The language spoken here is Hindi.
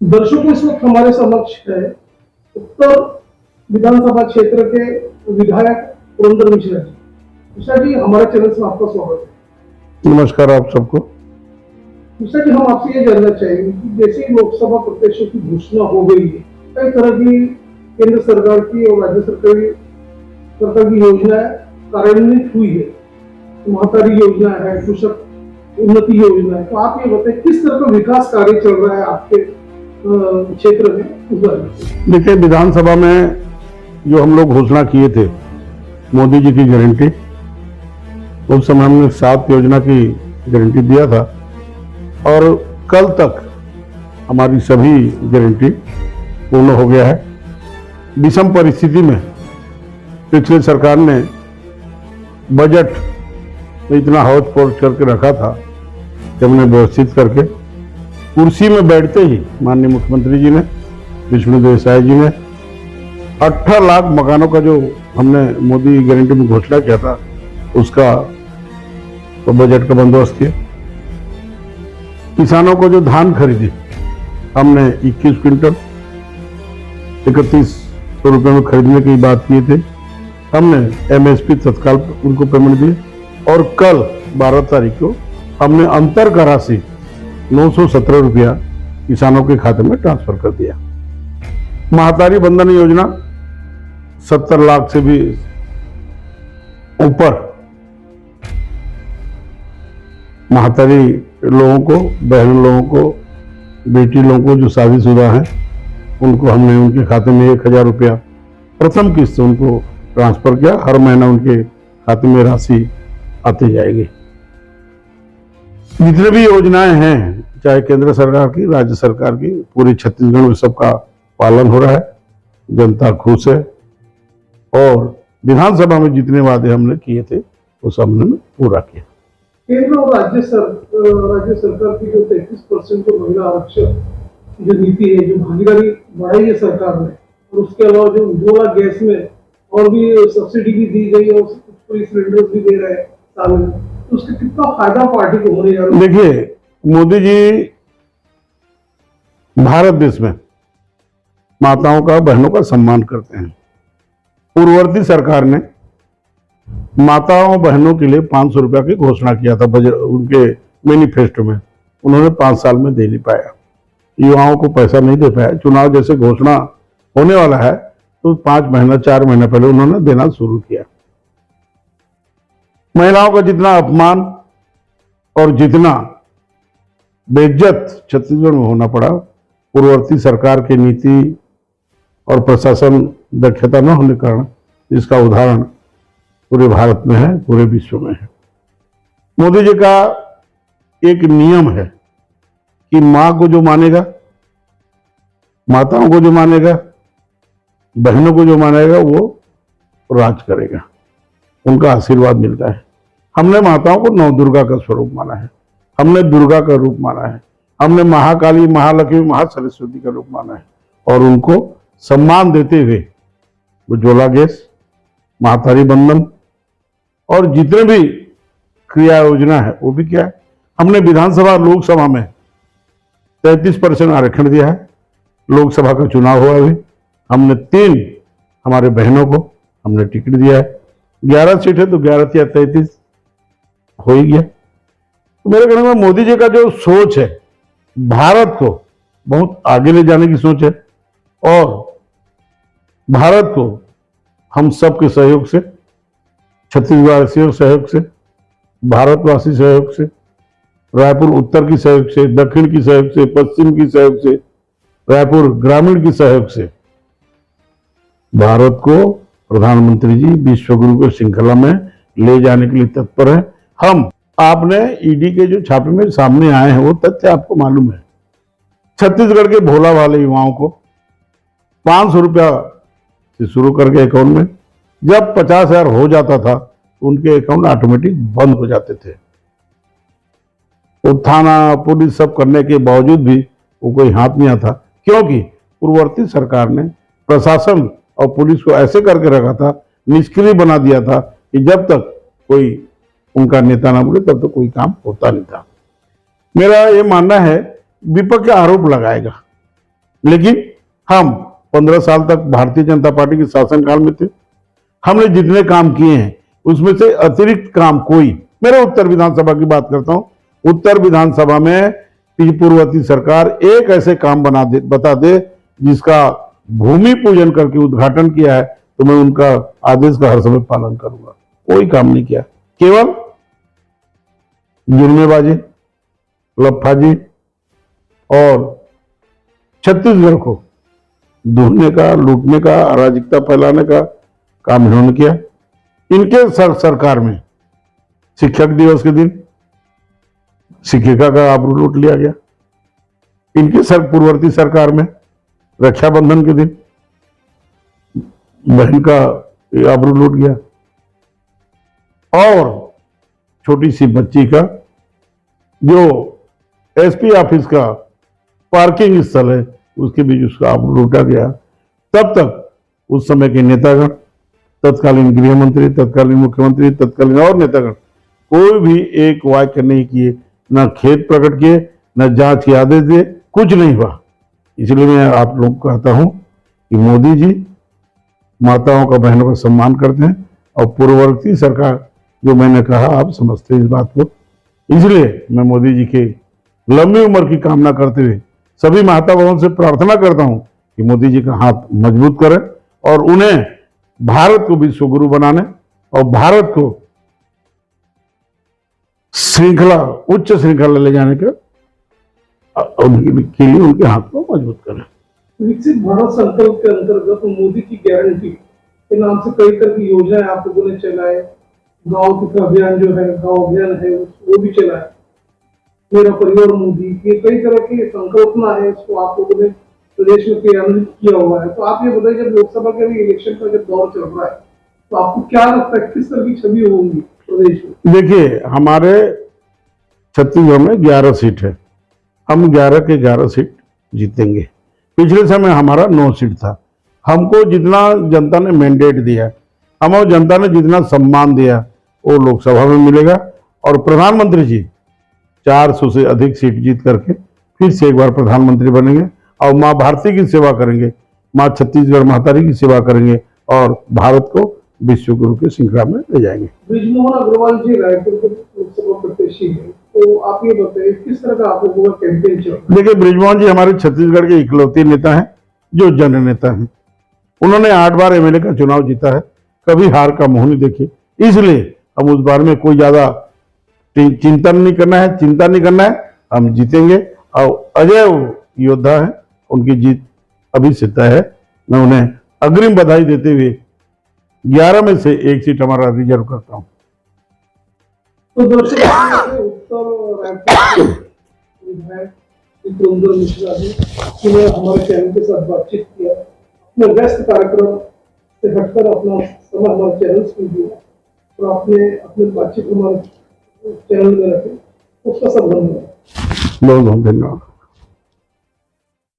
दर्शकों, इस वक्त हमारे समक्ष है उत्तर विधानसभा क्षेत्र के विधायक पुरंदर मिश्रा जी। मिश्रा जी, हमारे चैनल में आपका स्वागत है। नमस्कार आप सबको। मिश्रा जी, हम आपसे ये जानना चाहेंगे कि जैसे ही लोकसभा प्रत्याशियों की घोषणा हो गई है, कई तरह की केंद्र सरकार की और राज्य सरकार की योजनाएं कार्यान्वित हुई है। महतारी योजना है, कृषक उन्नति योजना है, तो आप ये बताएं किस तरह का विकास कार्य चल रहा है आपके क्षेत्र में? देखिए, विधानसभा में जो हम लोग घोषणा किए थे मोदी जी की गारंटी, उस समय हमने 7 योजना की गारंटी दिया था और कल तक हमारी सभी गारंटी पूर्ण हो गया है। विषम परिस्थिति में पिछले सरकार ने बजट में इतना हौच पौच करके रखा था कि हमने व्यवस्थित करके कुर्सी में बैठते ही माननीय मुख्यमंत्री जी ने, विष्णुदेव साय जी ने 18 लाख मकानों का जो हमने मोदी गारंटी में घोषणा किया था उसका तो बजट का बंदोबस्त किया। किसानों को जो धान खरीदी हमने 21 क्विंटल 3100 रुपये में खरीदने की बात किए थे, हमने एमएसपी तत्काल उनको पेमेंट दिए और कल 12 तारीख को हमने अंतर का राशि 917 रुपया किसानों के खाते में ट्रांसफर कर दिया। महतारी बंधन योजना 70 लाख से भी ऊपर महतारी लोगों को, बहन लोगों को, बेटी लोगों को जो शादीशुदा हैं उनको हमने उनके खाते में 1000 रुपया प्रथम किस्त उनको ट्रांसफर किया। हर महीना उनके खाते में राशि आती जाएगी। जितने भी योजनाएं हैं, चाहे केंद्र सरकार की, राज्य सरकार की, पूरे छत्तीसगढ़ में सबका पालन हो रहा है। जनता खुश है और विधानसभा में जितने वादे हमने किए थे वो सब हमने पूरा किया। केंद्र और राज्य सरकार की जो 33% जो महिला आरक्षण जो नीति है, जो भागीदारी बढ़ाई है सरकार ने, और उसके अलावा जो उज्ज्वला गैस में और भी सब्सिडी भी दी गई और कुछ फ्री सिलेंडर भी दे रहे हैं साल में, तो उसका कितना फायदा पार्टी को होने जा रहा है? देखिए, मोदी जी भारत देश में माताओं का, बहनों का सम्मान करते हैं। पूर्ववर्ती सरकार ने माताओं बहनों के लिए 500 रुपया की घोषणा किया था बजट उनके मैनिफेस्टो में, उन्होंने 5 साल में दे नहीं पाया, युवाओं को पैसा नहीं दे पाया। चुनाव जैसे घोषणा होने वाला है तो 5 महीना 4 महीना पहले उन्होंने देना शुरू किया। महिलाओं का जितना अपमान और जितना बेइज्जत छत्तीसगढ़ में होना पड़ा, पूर्ववर्ती सरकार की नीति और प्रशासन दक्षता न होने के कारण इसका उदाहरण पूरे भारत में है, पूरे विश्व में है। मोदी जी का एक नियम है कि मां को जो मानेगा, माताओं को जो मानेगा, बहनों को जो मानेगा वो राज करेगा, उनका आशीर्वाद मिलता है। हमने माताओं को नौ दुर्गा का स्वरूप माना है, हमने दुर्गा का रूप माना है, हमने महाकाली, महालक्ष्मी, महासरस्वती का रूप माना है और उनको सम्मान देते हुए उज्ज्वला गैस, महतारी बंधन और जितने भी क्रिया योजना है वो भी क्या है। हमने विधानसभा लोकसभा में 33% आरक्षण दिया है। लोकसभा का चुनाव हुआ अभी, हमने 3 हमारे बहनों को हमने टिकट दिया है। 11 सीट है तो 11 या 33 हो ही गया। तो मेरे कहने में मोदी जी का जो सोच है, भारत को बहुत आगे ले जाने की सोच है और भारत को हम सब के सहयोग से, छत्तीसगढ़ सहयोग से, भारतवासी सहयोग से, रायपुर उत्तर की सहयोग से, दक्षिण की सहयोग से, पश्चिम की सहयोग से, रायपुर ग्रामीण की सहयोग से भारत को प्रधानमंत्री जी विश्व गुरु की श्रृंखला में ले जाने के लिए तत्पर है। हम आपने ईडी के जो छापे में सामने आए हैं वो तथ्य आपको मालूम है। छत्तीसगढ़ के भोला वाले युवाओं को 500 रुपया से शुरू करके अकाउंट में, जब 50,000 हो जाता था तो उनके अकाउंट ऑटोमेटिक बंद हो जाते थे। तो थाना पुलिस सब करने के बावजूद भी वो कोई हाथ नहीं आता, क्योंकि पूर्ववर्ती सरकार ने प्रशासन और पुलिस को ऐसे करके रखा था, निष्क्रिय बना दिया था कि जब तक कोई उनका नेता ना बोले तब तक कोई काम होता नहीं था। मेरा ये मानना है, विपक्ष आरोप लगाएगा लेकिन हम 15 साल तक भारतीय जनता पार्टी के शासनकाल में थे। हमने जितने काम किए हैं उसमें से अतिरिक्त काम कोई, मेरा उत्तर विधानसभा की बात करता हूं, उत्तर विधानसभा में पूर्ववर्ती सरकार एक ऐसे काम बता दे जिसका भूमि पूजन करके उद्घाटन किया है तो मैं उनका आदेश का हर समय पालन करूंगा। कोई काम नहीं किया, केवल जुर्मेबाजी, लफाजी और छत्तीसगढ़ को दूहने का, लूटने का, अराजकता फैलाने का काम इन्होंने किया। इनके सरकार में शिक्षक दिवस के दिन शिक्षिका का आबरू लूट लिया गया। इनके पूर्ववर्ती सरकार में रक्षाबंधन के दिन बहन का आबरू लूट गया और छोटी सी बच्ची का जो एसपी ऑफिस का पार्किंग स्थल है उसके बीच उसका आबरू लूटा गया। तब तक उस समय के नेतागण, तत्कालीन गृह मंत्री, तत्कालीन मुख्यमंत्री, तत्कालीन और नेतागण कोई भी एक वाक्य नहीं किए, न खेद प्रकट किए, न जांच के आदेश दिए, कुछ नहीं हुआ। इसलिए मैं आप लोग को कहता हूं कि मोदी जी माताओं का, बहनों का सम्मान करते हैं और पूर्ववर्ती सरकार, जो मैंने कहा आप समझते हैं इस बात को, इसलिए मैं मोदी जी के लंबी उम्र की कामना करते हुए सभी माता बहनों से प्रार्थना करता हूं कि मोदी जी का हाथ मजबूत करें और उन्हें भारत को विश्व गुरु बनाने और भारत को उच्च श्रृंखला ले जाने के लिए उनके हाथ को मजबूत करें। विकसित भारत संकल्प के अंतर्गत मोदी की गारंटी के नाम से कई तरह की योजनाएं आप लोगों ने चलाए। गांव की अभियान जो है, गांव अभियान है, वो भी चलाए। मेरा परिवार मोदी, ये कई तरह की संकल्पना है, इसको आप लोगों ने प्रदेश में क्रियान्वित किया हुआ है। तो आप ये बताइए, जब लोकसभा के भी इलेक्शन का जब दौर चल रहा है तो आपको क्या लगता है किस तरह की छवि होगी प्रदेश में? देखिए, हमारे छत्तीसगढ़ में 11 सीट है, हम 11 के 11 सीट जीतेंगे। पिछले समय हमारा 9 सीट था। हमको जितना जनता ने मैंडेट दिया, हमें जनता ने जितना सम्मान दिया वो लोकसभा में मिलेगा और प्रधानमंत्री जी 400 से अधिक सीट जीत करके फिर से एक बार प्रधानमंत्री बनेंगे और माँ भारती की सेवा करेंगे, माँ छत्तीसगढ़ महतारी की सेवा करेंगे और भारत को विश्व गुरु के श्रृंखला में ले जाएंगे। बृजमोहन अग्रवाल जी रायपुर के लोकसभा प्रत्याशी हैं, तो आप ये बताइए किस तरह का आप लोगों का कैंपेन चल रहा है? देखिए, बृजमोहन जी हमारे छत्तीसगढ़ के इकलौते नेता हैं जो जन नेता हैं। उन्होंने 8 बार एमएलए का चुनाव जीता है, कभी हार का मुंह नहीं देखी। इसलिए हम उस बारे में कोई ज्यादा चिंता नहीं करना है, हम जीतेंगे और अजय योद्धा है, उनकी जीत अभी से तय है। मैं उन्हें अग्रिम बधाई देते हुए 11 में से 1 सीट हमारा रिजर्व करता हूँ। तो दर्शक उत्तर रायपुर विधायक विक्रमदर मिश्रा जी जिन्होंने हमारे चैनल के साथ बातचीत किया, अपने व्यस्त कार्यक्रम से हटकर अपना समय हमारे चैनल से दिया और अपने बातचीत हमारे चैनल में रखे, उसका सब धन्यवाद। बहुत बहुत धन्यवाद।